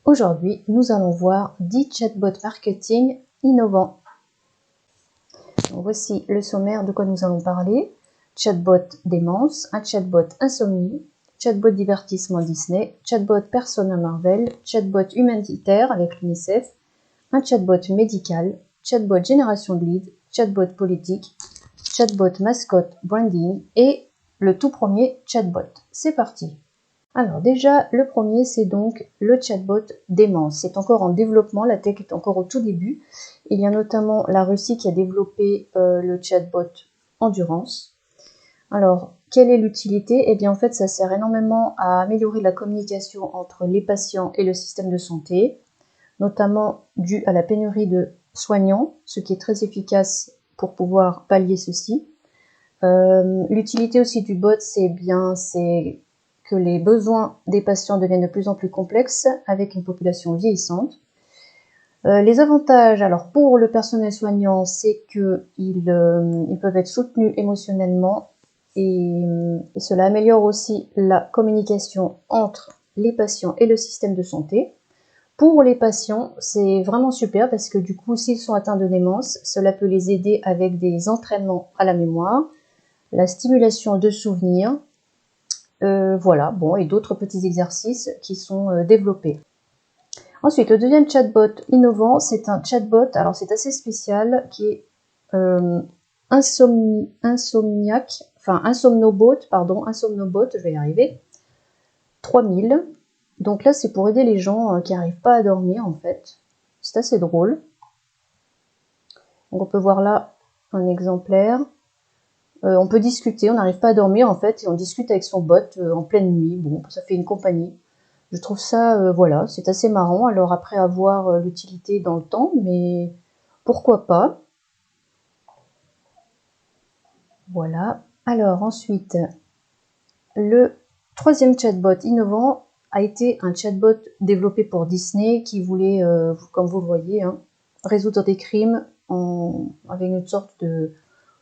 Aujourd'hui, nous allons voir 10 chatbots marketing innovants. Donc, voici le sommaire de quoi nous allons parler. Chatbot démence, un chatbot insomnie, chatbot divertissement Disney, chatbot persona Marvel, chatbot humanitaire avec l'UNICEF, un chatbot médical, chatbot génération de leads, chatbot politique, chatbot mascotte branding et le tout premier chatbot. C'est parti. Alors déjà, le premier, c'est donc le chatbot démence. C'est encore en développement, la tech est encore au tout début. Il y a notamment la Russie qui a développé le chatbot endurance. Alors, quelle est l'utilité? Eh bien, en fait, ça sert énormément à améliorer la communication entre les patients et le système de santé, notamment dû à la pénurie de soignants, ce qui est très efficace pour pouvoir pallier ceci. L'utilité aussi du bot, c'est que les besoins des patients deviennent de plus en plus complexes avec une population vieillissante. Les avantages, alors pour le personnel soignant, c'est qu'ils peuvent être soutenus émotionnellement et cela améliore aussi la communication entre les patients et le système de santé. Pour les patients, c'est vraiment super parce que du coup, s'ils sont atteints de démence, cela peut les aider avec des entraînements à la mémoire, la stimulation de souvenirs, voilà, bon, et d'autres petits exercices qui sont développés. Ensuite, le deuxième chatbot innovant, c'est un chatbot, alors c'est assez spécial, qui est insomnobot, je vais y arriver, 3000. Donc là, c'est pour aider les gens qui n'arrivent pas à dormir, en fait. C'est assez drôle. Donc on peut voir là un exemplaire. On peut discuter, on n'arrive pas à dormir en fait, et on discute avec son bot en pleine nuit. Bon, ça fait une compagnie. Je trouve ça, voilà, c'est assez marrant. Alors après avoir l'utilité dans le temps, mais pourquoi pas. Voilà. Alors ensuite, le troisième chatbot innovant a été un chatbot développé pour Disney qui voulait, comme vous le voyez, hein, résoudre des crimes avec une sorte de,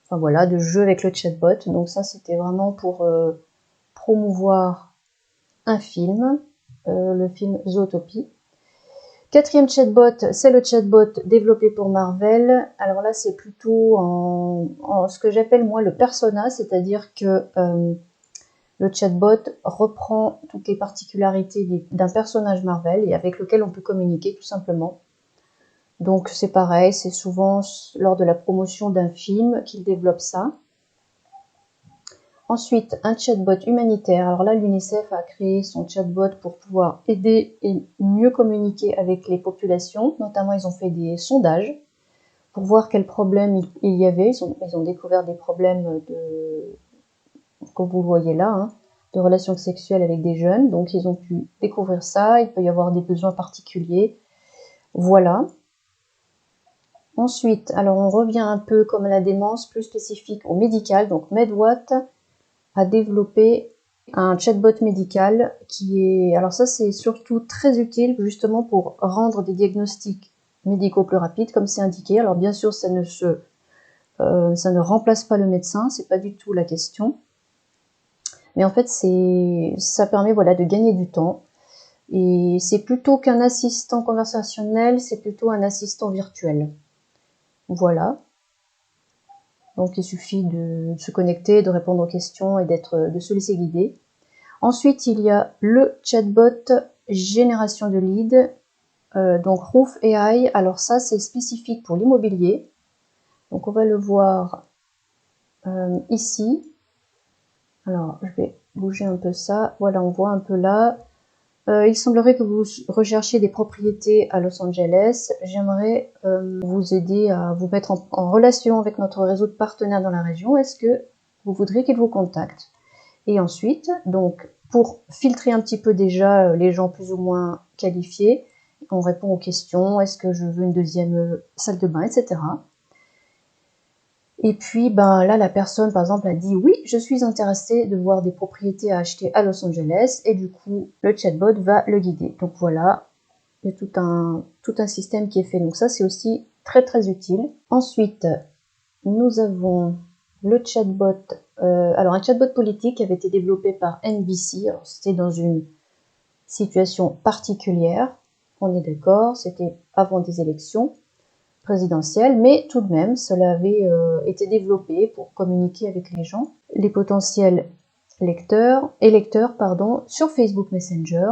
enfin voilà, de jeu avec le chatbot. Donc ça, c'était vraiment pour promouvoir un film, le film Zootopie. Quatrième chatbot, c'est le chatbot développé pour Marvel. Alors là, c'est plutôt en ce que j'appelle moi le persona, c'est-à-dire que le chatbot reprend toutes les particularités d'un personnage Marvel et avec lequel on peut communiquer tout simplement. Donc c'est pareil, c'est souvent lors de la promotion d'un film qu'il développe ça. Ensuite, un chatbot humanitaire. Alors là, l'UNICEF a créé son chatbot pour pouvoir aider et mieux communiquer avec les populations. Notamment, ils ont fait des sondages pour voir quels problèmes il y avait. Ils ont découvert des problèmes comme vous le voyez là, hein, de relations sexuelles avec des jeunes. Donc, ils ont pu découvrir ça. Il peut y avoir des besoins particuliers. Voilà. Ensuite, alors on revient un peu comme à la démence, plus spécifique au médical. Donc, MedWatt a développé un chatbot médical qui est... Alors ça, c'est surtout très utile justement pour rendre des diagnostics médicaux plus rapides, comme c'est indiqué. Alors bien sûr, ça ne remplace pas le médecin, c'est pas du tout la question. Mais en fait, ça permet voilà, de gagner du temps. Et c'est plutôt qu'un assistant conversationnel, c'est plutôt un assistant virtuel. Voilà. Donc il suffit de se connecter, de répondre aux questions et de se laisser guider. Ensuite, il y a le chatbot génération de leads, donc Roof AI. Alors ça, c'est spécifique pour l'immobilier. Donc on va le voir ici. Alors, je vais bouger un peu ça. Voilà, on voit un peu là. Il semblerait que vous recherchiez des propriétés à Los Angeles. J'aimerais vous aider à vous mettre en relation avec notre réseau de partenaires dans la région. Est-ce que vous voudriez qu'ils vous contactent? Et ensuite, donc, pour filtrer un petit peu déjà les gens plus ou moins qualifiés, on répond aux questions, est-ce que je veux une deuxième salle de bain, etc. Et puis, ben, là, la personne, par exemple, a dit, oui, je suis intéressée de voir des propriétés à acheter à Los Angeles, et du coup, le chatbot va le guider. Donc voilà, il y a tout un système qui est fait. Donc ça, c'est aussi très, très utile. Ensuite, nous avons le chatbot, alors un chatbot politique qui avait été développé par NBC, alors c'était dans une situation particulière. on est d'accord, c'était avant des élections présidentielles, mais tout de même, cela avait été développé pour communiquer avec les gens, les potentiels lecteurs, sur Facebook Messenger.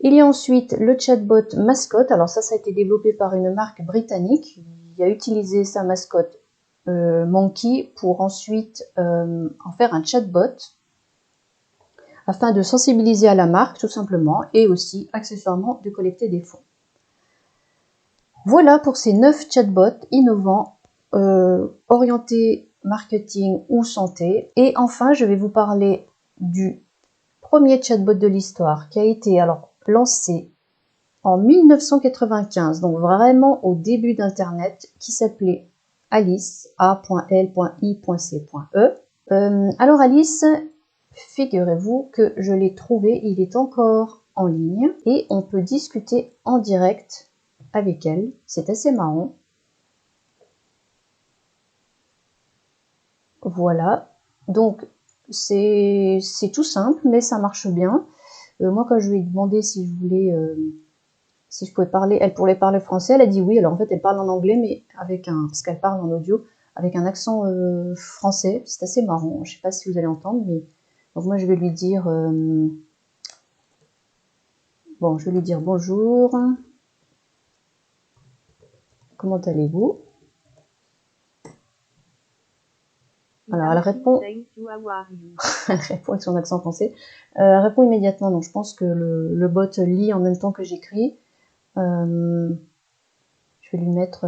Il y a ensuite le chatbot mascotte. Alors ça a été développé par une marque britannique qui a utilisé sa mascotte Monkey pour ensuite en faire un chatbot afin de sensibiliser à la marque tout simplement et aussi accessoirement de collecter des fonds. Voilà pour ces 9 chatbots innovants orientés marketing ou santé. Et enfin, je vais vous parler du premier chatbot de l'histoire qui a été lancé en 1995, donc vraiment au début d'Internet, qui s'appelait Alice, A.L.I.C.E. Alors Alice, figurez-vous que je l'ai trouvé, il est encore en ligne et on peut discuter en direct avec elle. C'est assez marrant. Voilà, donc c'est tout simple, mais ça marche bien. Moi, quand je lui ai demandé si je voulais, si je pouvais parler, elle pourrait parler français, elle a dit oui. Alors en fait, elle parle en anglais, mais parce qu'elle parle en audio, avec un accent français. C'est assez marrant. Je sais pas si vous allez entendre, mais donc moi je vais lui dire, bon, je vais lui dire bonjour. Comment allez-vous? Alors elle répond, elle répond avec son accent français. Elle répond immédiatement. Donc je pense que le bot lit en même temps que j'écris. Je vais lui mettre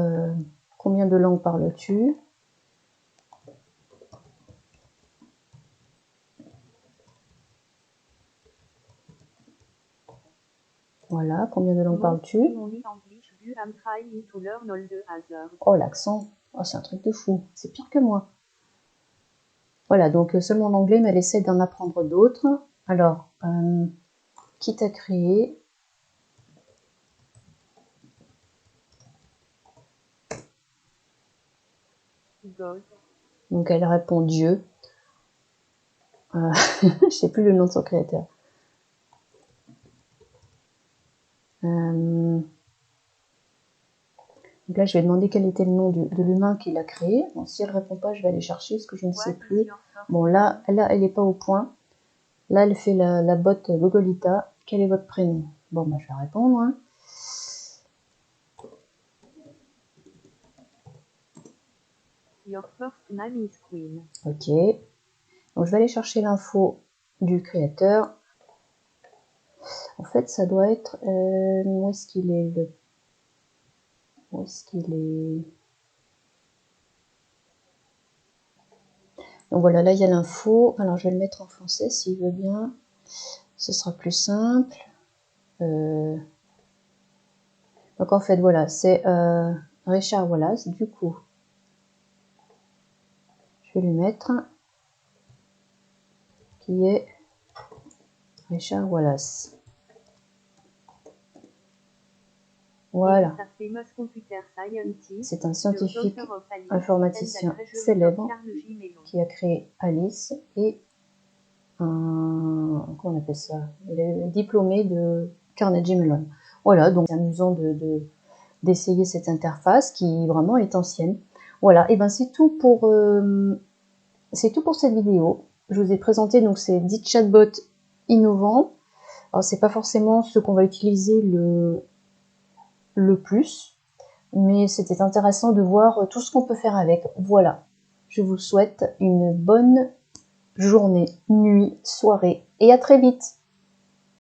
combien de langues parles-tu? Voilà, combien de langues parles-tu? Oh, l'accent, oh, c'est un truc de fou, c'est pire que moi. Voilà, donc seulement en anglais, mais elle essaie d'en apprendre d'autres. Alors, qui t'a créé? Donc elle répond Dieu. Je sais plus le nom de son créateur. Donc là, je vais demander quel était le nom de l'humain qui l'a créé. Bon, si elle répond pas, je vais aller chercher ce que je ne sais plus. Bon, là, elle n'est pas au point. Là, elle fait la botte Logolita. Quel est votre prénom? Bon, bah, je vais répondre. Hein. Your first name is Queen. Ok. Donc, je vais aller chercher l'info du créateur. En fait, ça doit être... où est-ce qu'il est Où est-ce qu'il est Donc voilà, là, il y a l'info. Alors, je vais le mettre en français s'il veut bien. Ce sera plus simple. Donc, en fait, voilà, c'est Richard Wallace. Du coup, je vais lui mettre qui est Richard Wallace. Voilà. C'est un scientifique informaticien célèbre qui a créé Alice et comment on appelle ça? Il est diplômé de Carnegie Mellon. Voilà, donc c'est amusant d'essayer cette interface qui vraiment est ancienne. Voilà, et ben c'est tout pour cette vidéo. Je vous ai présenté donc ces 10 chatbots innovants. Alors c'est pas forcément ce qu'on va utiliser le plus, mais c'était intéressant de voir tout ce qu'on peut faire avec. Voilà, je vous souhaite une bonne journée, nuit, soirée et à très vite.